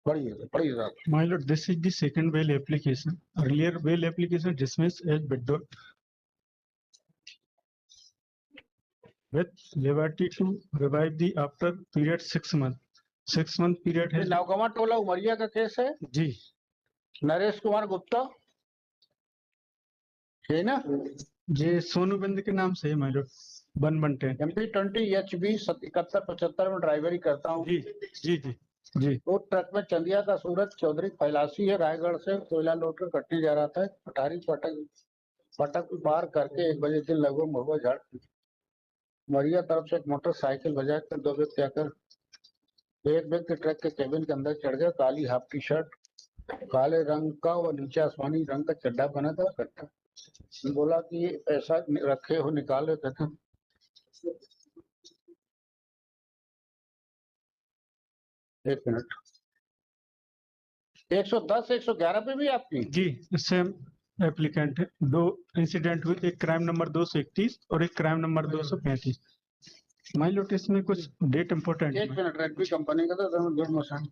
पढ़िए साहब। My lord, this is the second bail application. Earlier bail application dismissed as withdrawn with liberty to revive the after period 6 months. 6 month period ये has नवगमा टोला उमरिया का case है, जी नरेश कुमार गुप्ता है ना, ये सोनू बिंद के नाम से है my lord 110 MP 20 HB 7175 में ड्राइवरी करता हूँ। जी जी जी जी वो ट्रक में चंदिया का सूरज चौधरी फैलासी है, रायगढ़ से कोयला लोड कर कटनी जा रहा था। अटारी फटक पार करके 1 बजे दिन लगभग महुआ झाड़ मरिया तरफ से एक मोटरसाइकिल बजा कर 2 व्यक्ति आकर एक व्यक्ति ट्रक के केबिन के अंदर चढ़ गया। काली हाफ टी शर्ट, काले रंग का और नीचे आसमानी रंग का चड्डा बना था। कट्टा बोला कि ये पैसा रखे हो निकाल लेते थे। एक मिनट, 110 111 पे भी आपकी जी सेम एप्लीकेंट है। 2 इंसिडेंट हुए, एक क्राइम नंबर 231 और एक क्राइम नंबर 235। माय लॉर्ड इसमें कुछ डेट इंपॉर्टेंट एक मिनट, रेडमी कंपनी का था गुड मोशन।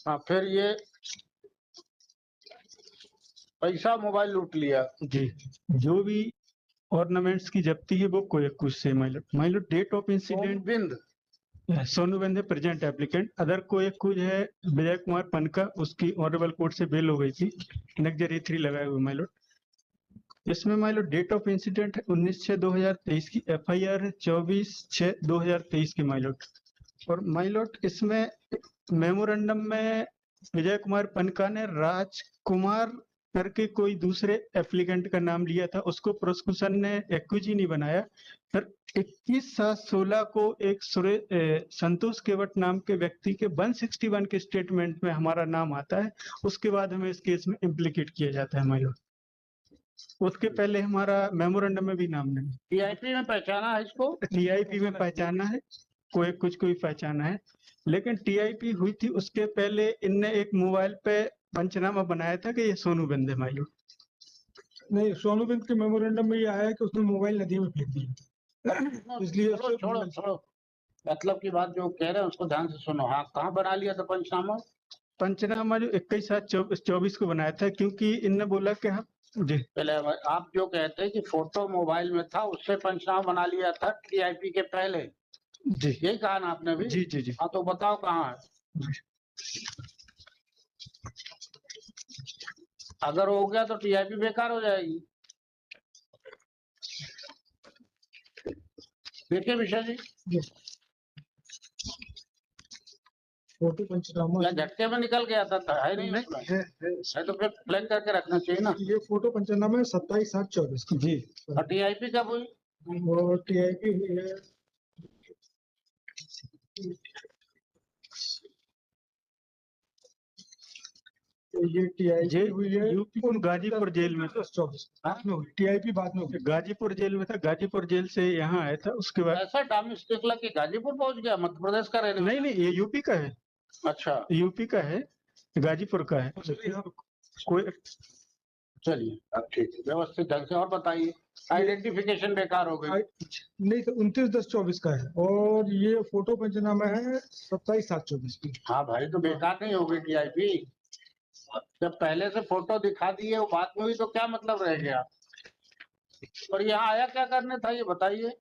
हाँ, फिर ये पैसा मोबाइल लूट लिया। जी जो भी ऑर्नामेंट्स की जब्ती है वो कोई कुछ से my lord date of incident Bind Sonu Bind present applicant, other कोई कुछ है विजय कुमार पनका, उसकी ऑनरेबल कोर्ट से बेल हो गई थी, नक्जरी 3 लगाए हुए माय लॉर्ड। इसमें my lord date of incident है 19/6/2023 की, FIR है 24/6/2023 की माय लॉर्ड। और माय लॉर्ड इसमें मेमोरेंडम में विजय कुमार पनका ने राजकुमार करके कोई दूसरे एप्लीकेंट का नाम लिया था, उसको प्रोसिक्यूशन ने एक्यूजी नहीं बनाया। फिर 21/7/16 को एक संतोष केवट नाम के व्यक्ति के 161 के स्टेटमेंट में हमारा नाम आता है, उसके बाद हमें इस केस में इम्प्लीकेट किया जाता है माय लॉर्ड। उसके पहले हमारा मेमोरेंडम में भी नाम नहीं। TIP में पहचाना है इसको, TIP में पहचाना है, कोई पहचाना है, लेकिन TIP हुई थी उसके पहले इनने एक मोबाइल पे पंचनामा बनाया था कि ये सोनू बिंद है माय लॉर्ड। नहीं, सोनू बिंद के मेमोरेंडम में ये आया है कि उसने मोबाइल नदी में फेंक दिया, इसलिए छोड़ो मतलब की बात जो कह रहे हैं उसको ध्यान से सुनो। हाँ, कहाँ बना लिया था पंचनामा जो 21/7/24 को बनाया था, क्योंकि इनने बोला कि हम जी पहले आप जो कहते हैं कि फोटो मोबाइल में था उससे पंचनामा बना लिया था TIP के पहले, जी यही कहा ना आपने भी? जी जी जी हाँ, तो बताओ कहाँ है। अगर हो गया तो TIP बेकार हो जाएगी। देखिए विशा जी, फोटो पंचनामा या झटके में निकल गया था है नहीं उसमें? है तो फिर फ्लैग करके रखना चाहिए ना। ये फोटो पंचनामा है 27/7/24 की जी। और TIP कब हुई? और TIP हुई है ये TIP हुई है यूपी गाजीपुर जेल में 10/24 TIP बाद में हुई। गाजीपुर जेल में था, गाजीपुर जेल से यहाँ आया था, उसके बाद ऐसा डामिस टिकला कि गाजीपुर पहुंच गया, मध्य प्रदेश का रहने वाला? नहीं ये यूपी का है। अच्छा, यूपी का है, गाजीपुर का है कोई। चलिए अब ठीक है, व्यवस्थित ढंग से। और बताइए, आइडेंटिफिकेशन बेकार हो गई? नहीं तो 29/10/24 का है, और ये फोटो पंचनामा है 27/7/24 की। हाँ भाई, तो बेकार नहीं हो गई TIP? जब पहले से फोटो दिखा दी है वो बाद में भी, तो क्या मतलब रह गया? और यहाँ आया क्या करने था ये बताइए?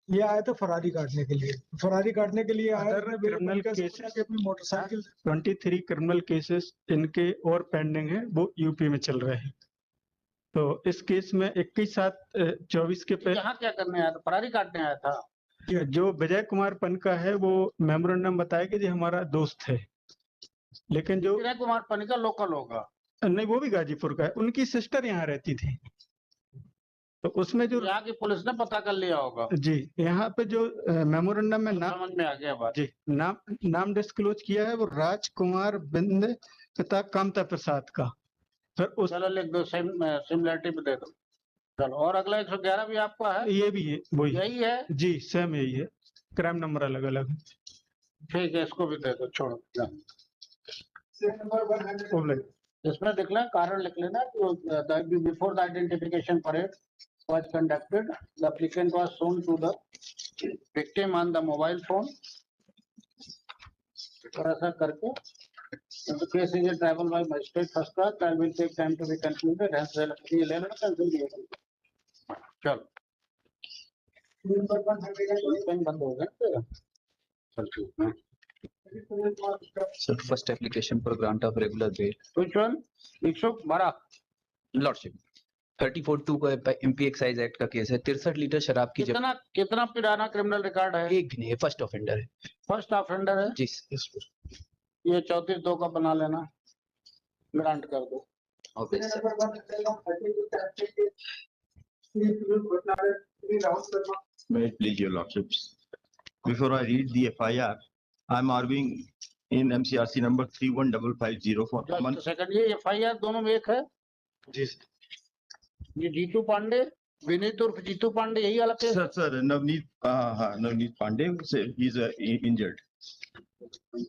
ये आया था फरारी काटने के लिए, आया था। क्रिमिनल केसेस अपनी मोटरसाइकिल 23 क्रिमिनल केसेस इनके और पेंडिंग है, वो यूपी में चल रहे हैं। तो इस केस में 21/7/24 के पे यहाँ क्या करने आया था? फरारी काटने आया था? जो विजय कुमार पनका है वो मेमोरेंडम बताया कि जी हमारा दोस्त है, लेकिन जो विजय कुमार पनिका लोकल होगा? नहीं, वो भी गाजीपुर का है, उनकी सिस्टर यहाँ रहती थी, तो उसमें जो यहाँ की पुलिस ने पता कर लिया होगा। जी यहाँ पे जो मेमोरेंडम में नाम समझ में आ गया बात। जी नाम डिस्क्लोज किया है वो राजकुमार बिंद पिता कामता प्रसाद का। फिर उस चलो लिख दो, सिमिलरिटी पे दे दो। चलो, और अगला 111 भी आपका है? ये भी है, वही यही है जी, सेम यही है, क्राइम नंबर अलग अलग। ठीक है, इसको भी दे दो, छोड़ो। ओब्लेग। इसमें लिख लें, कारण लिख लेना before the identification parade was conducted. The applicant was shown to the victim on the mobile phone. ऐसा करके the case is a travel by magistrate first class. Trial will take time to be concluded. Hence, ये ले लेना cancel किया चल pen बंद हो गया चल ठीक है Sir, first application for grant of regular bail. which one 112 Lordship. 34(2) का MP Excise Act का केस है। 63 लीटर शराब की कितना कितना पुराना क्रिमिनल रिकॉर्ड है एक भी नहीं है, फर्स्ट ऑफेंडर है। फर्स्ट ऑफेंडर है जी ये 34(2) का बना लेना ग्रांट कर दो okay sir. May it please your lordships. Before I read the FIR, I am arguing in MCRC number 315504. Just second ये एफआईआर दोनों में एक है जी ये जीतू पांडे विनीत उर्फ जीतू पांडे यही वाला case sir, Navneet, Navneet Pandey, he is injured.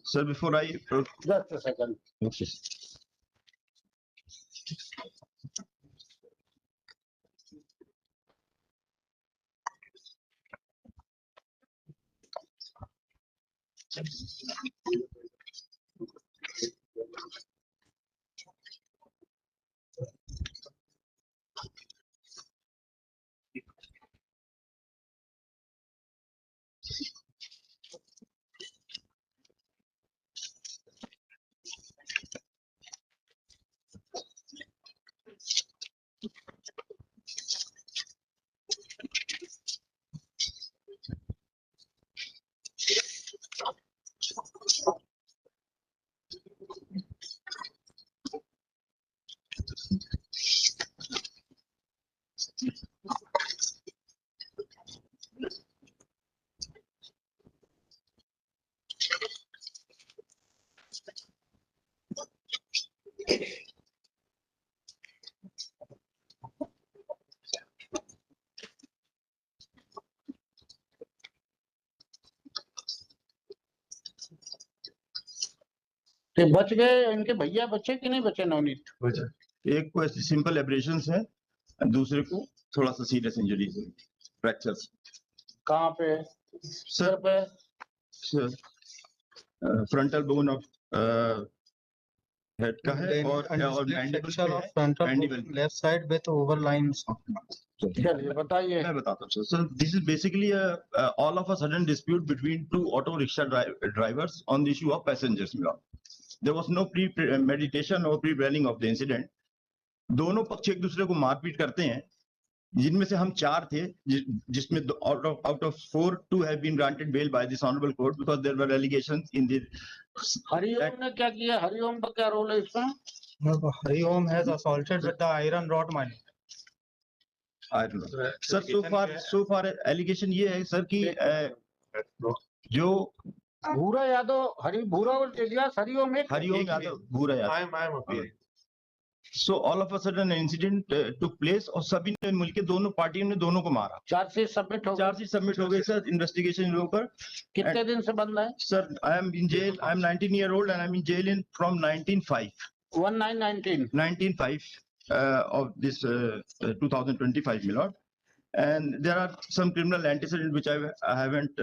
Sir, before I just second okay. तो बच गए इनके भैया बच्चे कि नहीं बचे नवनीत एक को ऐसी सिंपल एब्रेशंस है, दूसरे को थोड़ा सा सीरियस इंजरीज है, फ्रैक्चर्स। कहाँ पे सर पे फ्रंटल बोन ऑफ हेड का है और section of frontal mandible. left side with overlines. चलिए बताइए मैं बताता हूँ sir, this is basically all of a sudden dispute between two auto rickshaw drivers on the issue of passengers. There was no premeditation और pre planning of the incident. दोनों पक्ष एक दूसरे को मारपीट करते हैं, जिनमें से हम 4 थे, जिसमें out of 4 2 have been granted bail by this honorable court because there were allegations in the Hariom ने क्या किया हरिओम का क्या रोल है इसमें Hariom has assaulted with the iron rod mine. Sir so far allegation ये है सर कि जो भूरा यादव भूरा और इलियास हरिओम एक हरिओम यादव भूरा Yadav I am appeal. so all of a sudden an incident took place और सभी ने मिलके दोनों पार्टियों ने दोनों को मारा। चार्जशीट सबमिट हो गई चार्जशीट सबमिट हो गई सर इन्वेस्टिगेशन इन लोगों पर। कितने दिन से बंद है sir I am in jail, I am 19 year old and I'm in jail in from 1905 1919 of this 2025 my lord, and there are some criminal antecedents which I haven't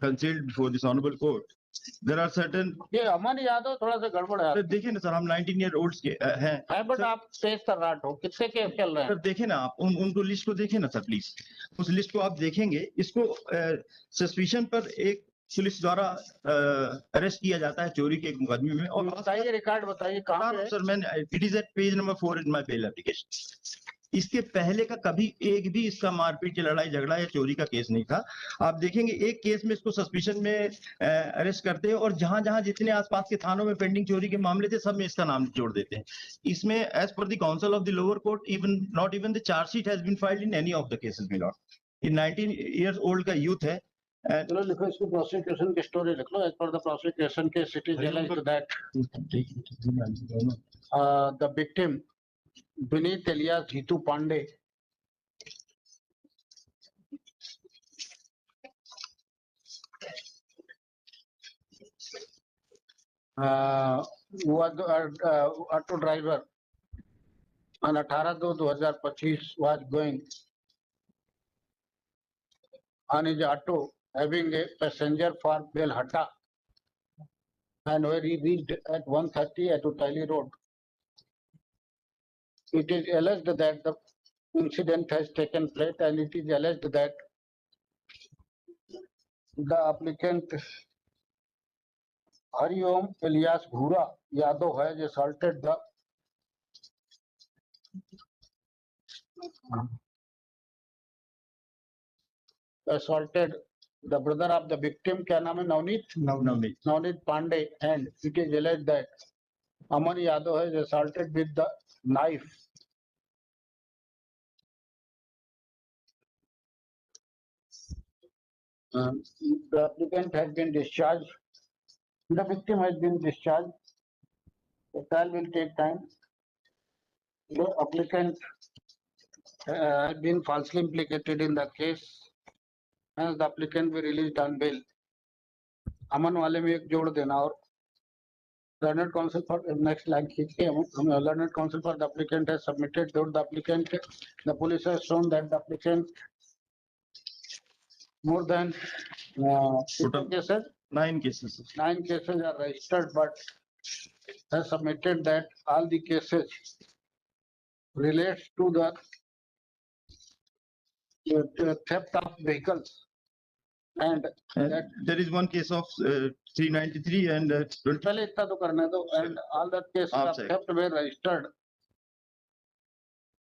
concealed before this honorable court. There are certain ये अमन यादव थोड़ा सा गड़बड़ है sir देखिए ना sir, हम 19 year olds के हैं है बट आप तेज तर्राट हो कितने केस चल रहे सर। हैं देखे ना आप उनको लिस्ट को देखें ना सर प्लीज, उस लिस्ट को आप देखेंगे। इसको सस्पिशन पर एक पुलिस द्वारा अरेस्ट किया जाता है चोरी के एक मुकदमे में। और बताइए रिकॉर्ड बताइए कहाँ पे है? सर मैंने it is at page number 4 in my bail application. इसके पहले का कभी एक भी इसका मारपीट या लड़ाई झगड़ा या चोरी का केस नहीं था। आप देखेंगे एक केस में इसको सस्पिशन में अरेस्ट करते हैं और जहां जहां जितने आसपास के थानों में पेंडिंग चोरी के मामले थे सब में इसका नाम जोड़ देते हैं। इसमें as per the counsel of the lower court even not even the chargesheet has been filed in any of the cases my lord। ये 19 years old का यूथ है। चलो लिखो इसको प्रोसिक्यूशन की स्टोरी लिख लो एज पर द प्रोसिक्यूशन के city jail that the victim Vineet alias Jitu Pandey auto driver on 18/2/2025 was going on his auto having a passenger for Belhata, and where he reached at 1:30 at Utaili Road. It is alleged that the incident has taken place, and it is alleged that the applicant Hariom Elias Bhura Yadav has assaulted the brother of the victim. क्या नाम है? Navneet Navneet Navneet Pandey, and it is alleged that Aman Yadav has assaulted with the knife. The applicant has been discharged. The victim has been discharged. The trial will take time. The applicant has been falsely implicated in the case. Hence, the applicant will be released on bail. अमन वाले में एक जोड़ देना और learned counsel for next line खींचके हम learned counsel for the applicant has submitted the applicant. The police has shown that the applicant more than Total cases, 9 cases. 9 cases are registered, but has submitted that all the cases relates to the theft of vehicles, and And that there is one case of 393 and 20. पहले इतना तो करने दो, and all the cases of Outside. theft were registered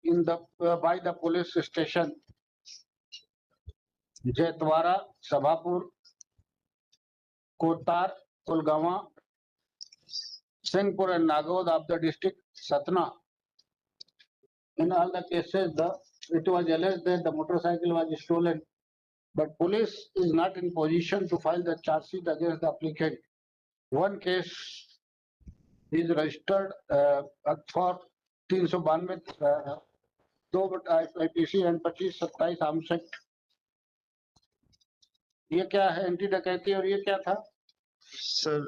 in the by the police station Jetwara, Sabhapur, Kotar, Kulgawa, Singhpur and Nagaod of the district Satna. In all the cases, it was alleged that the motorcycle was stolen, but police is not in position to file the charge sheet against the applicant. One case is registered for 392 दो IPC and 25-27 arms act. ये क्या है? Anti डकैती. और ये क्या था? Sir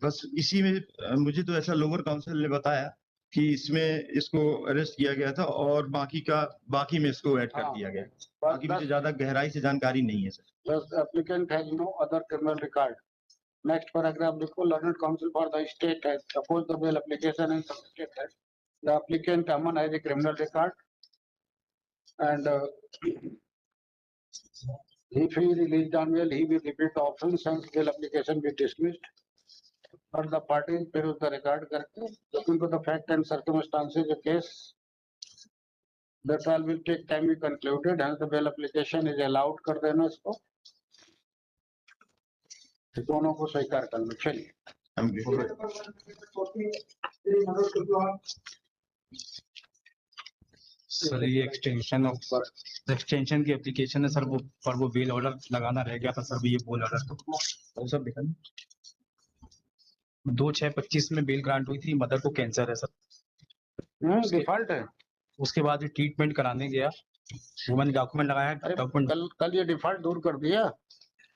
बस इसी में मुझे तो ऐसा लोअर काउंसिल ने बताया कि इसमें इसको अरेस्ट किया गया था और बाकी में इसको ऐड कर हाँ. दिया गया. बाकी मुझे ज्यादा गहराई से जानकारी नहीं है sir. Thus, the applicant has no other criminal record. Next paragraph, लिखो. Learned counsel for the state has opposed the bail application and submitted that the applicant Aman has a criminal record, and if he is released on bail, he will repeat the offence and bail application be dismissed. But the parties फिर उसका record करके looking to the fact and circumstances the case, the trial will take time be concluded, hence the bail application is allowed कर देना इसको. दोनों को स्वीकार करना. चलिए. I'm good. सर ये एक्सटेंशन की एप्लीकेशन है सर, वो बेल ऑर्डर लगाना रह गया था सर. ये बेल ऑर्डर वो सब देखा 2/6/25 में बेल ग्रांट हुई थी. मदर को कैंसर है सर. डिफॉल्ट है. उसके बाद ट्रीटमेंट कराने गया, वो मैंने डॉक्यूमेंट लगाया. अरे डॉक्यूमेंट कल ये डिफॉल्ट दूर कर दिया.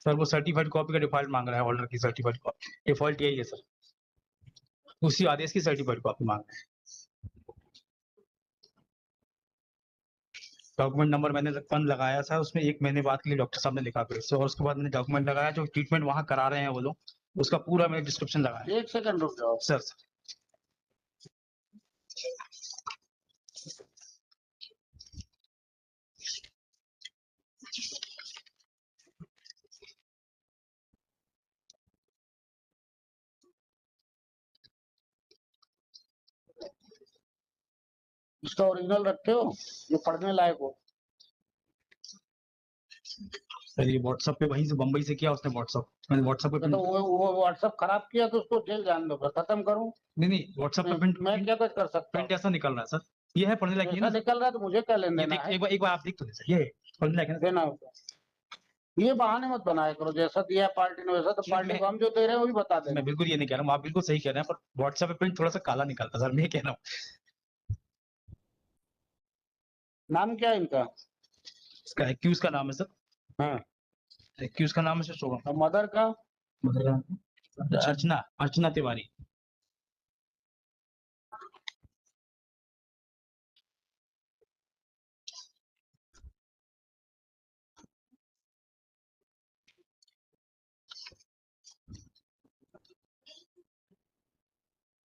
सर वो सर्टिफाइड कॉपी का डिफॉल्ट मांग रहा है, ऑर्डर की सर्टिफाइड कॉपी. डिफॉल्ट यही है सर, उसी आदेश की सर्टिफाइड कॉपी मांग रहे हैं. डॉक्यूमेंट नंबर मैंने 1 लगाया था, उसमें 1 महीने बाद के लिए डॉक्टर साहब ने लिखा फिर से, और उसके बाद मैंने डॉक्यूमेंट लगाया जो ट्रीटमेंट वहां करा रहे हैं वो लोग, उसका पूरा मैंने डिस्क्रिप्शन लगाया. एक सेकंड रुक जाओ. सर इसका ओरिजिनल रखते हो जो पढ़ने लायक हो. सर ये व्हाट्सएप पे वहीं से बम्बई से किया उसने. मैंने व्हाट्सएप पे तो वो व्हाट्सएप खराब किया तो उसको जेल जान दो. खत्म करूं. नहीं व्हाट्सएप पे मैं क्या कुछ कर सकता प्रिंट हूँ? ऐसा निकल रहा है सर. ये है पढ़ने लायक. ऐसा निकल रहा है तो मुझे क्या लेना देना है? एक बार आप देख तो ले सर, ये पढ़ने लायक है. देना होगा. ये बहाने मत बनाया करो. जैसा दिया है पार्टी ने वैसा तो पार्टी को हम जो दे रहे हैं वो भी बता देना. मैं बिल्कुल ये नहीं कह रहा हूँ, आप बिल्कुल सही कह रहे हैं, पर व्हाट्सएप पे प्रिंट थोड़ा सा काला निकलता है सर, मैं कह रहा हूँ. नाम क्या है इनका? इसका एक्यूज का नाम है सर. हाँ. एक्यूज का नाम है सर शोभा. और मदर का? अर्चना तिवारी.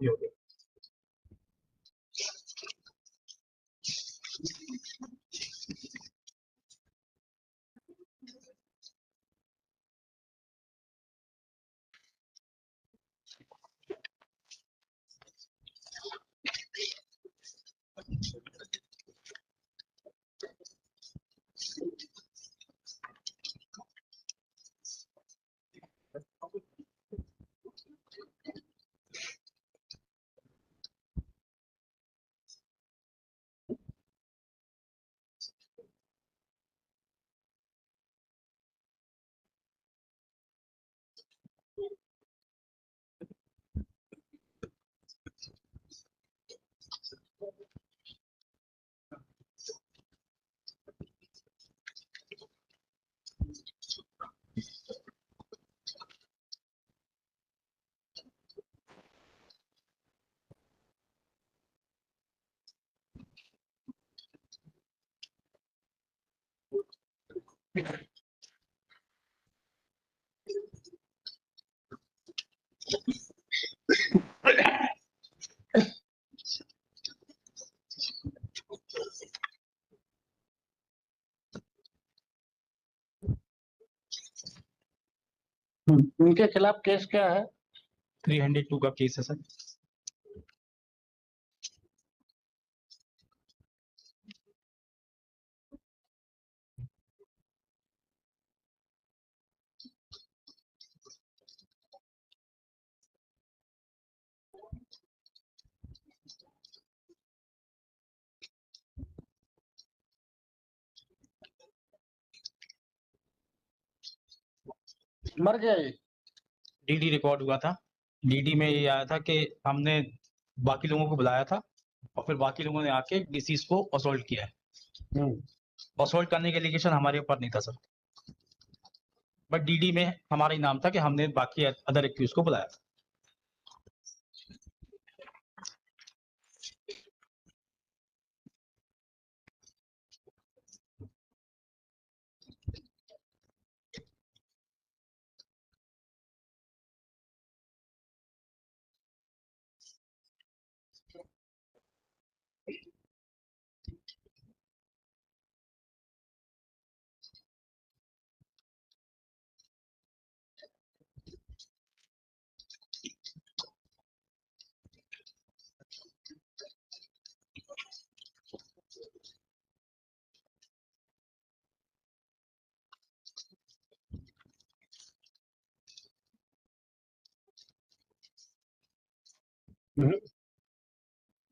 ये हो गया। उनके खिलाफ केस क्या है? 302 का केस है सर। मर गया ये? डीडी रिकॉर्ड हुआ था। डीडी में ये आया था कि हमने बाकी लोगों को बुलाया था और फिर बाकी लोगों ने आके डिसीज को असॉल्ट किया है। असॉल्ट करने के एलिगेशन हमारे ऊपर नहीं था सर, बट डीडी में हमारा ही नाम था कि हमने बाकी अदर एक्यूज को बुलाया था।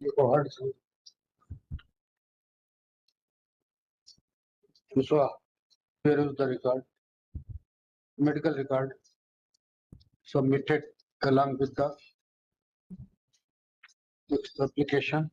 देखो हर्ट से दूसरा, here is the record, medical record submitted along with the application.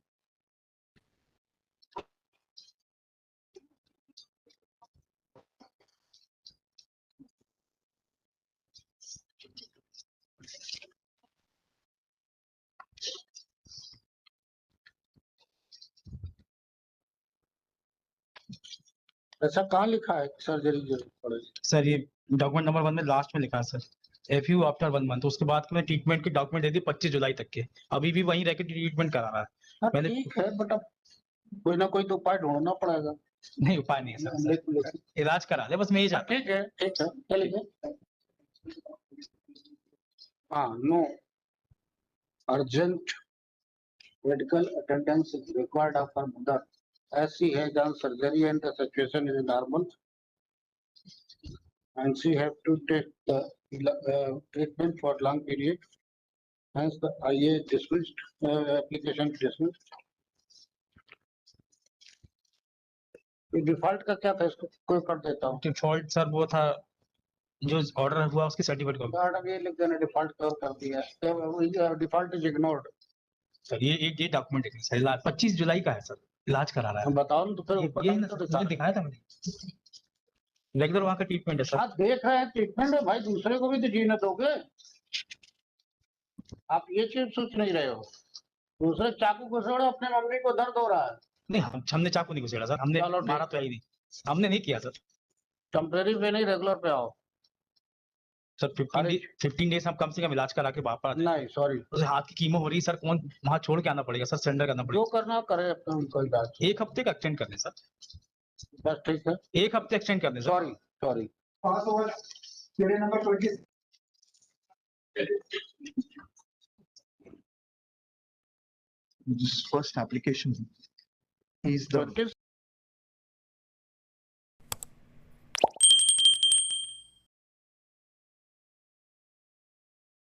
ऐसा कहाँ लिखा है सर्जरी जरूरत पड़ेगी? सर ये डॉक्यूमेंट नंबर 1 में लास्ट में लिखा है सर, एफयू आफ्टर 1 मंथ। उसके बाद में ट्रीटमेंट की डॉक्यूमेंट दे दी 25 जुलाई तक के, अभी भी वहीं रह के ट्रीटमेंट करा रहा है। हाँ, मैंने ठीक है बट अब कोई ना कोई तो उपाय ढूंढना पड़ेगा। नहीं, उपाय नहीं है सर, इलाज करा ले बस, मैं ये चाहता ठीक है चलिए। हाँ, no urgent medical attendance is required of her mother as she has done surgery and the situation is normal and she have to take the treatment for long period. Hence the IA dismissed, application dismissed. Default का क्या था, इसको कोई कर देता हूँ। Default sir वो था जो ऑर्डर हुआ उसकी सर्टिफिकेट कॉपी। मैडम ये लिख देना डिफॉल्ट कर दिया, डिफॉल्ट इज इग्नोर्ड। सर ये डॉक्यूमेंट है सर, इलाज 25 जुलाई का है सर, इलाज करा रहा है। बताओ ना तो फिर ये ऊपर ना तो सर, दिखा। मुझे दिखाया था मैंने, रेगुलर वहाँ का ट्रीटमेंट है सर। आप देख रहे हैं ट्रीटमेंट है भाई, दूसरे को भी तो जीने दोगे। आप ये चीज सोच नहीं रहे हो। दूसरे चाकू घुसेड़ो, अपने मम्मी को दर्द हो रहा है। नहीं, हमने चाकू नहीं घुसेड़ा सर, हमने चलो ठीक मारा तो है ही नहीं, हमने नहीं किया सर। टेम्परेरी पे नहीं रेगुलर पे आओ। सर 15 डेज हम कम से कम इलाज करा के वापस आते हैं। नहीं सॉरी, उसे हाथ की कीमो हो रही है सर, कौन वहां छोड़ के आना पड़ेगा सर, सरेंडर करना जो पड़ेगा। करना करे अपना, कोई बात नहीं। एक हफ्ते का एक्सटेंड कर दें सर, बस ठीक है, एक हफ्ते एक्सटेंड कर दें sir. Sorry sorry. Pass over serial number 20 This first application is the किस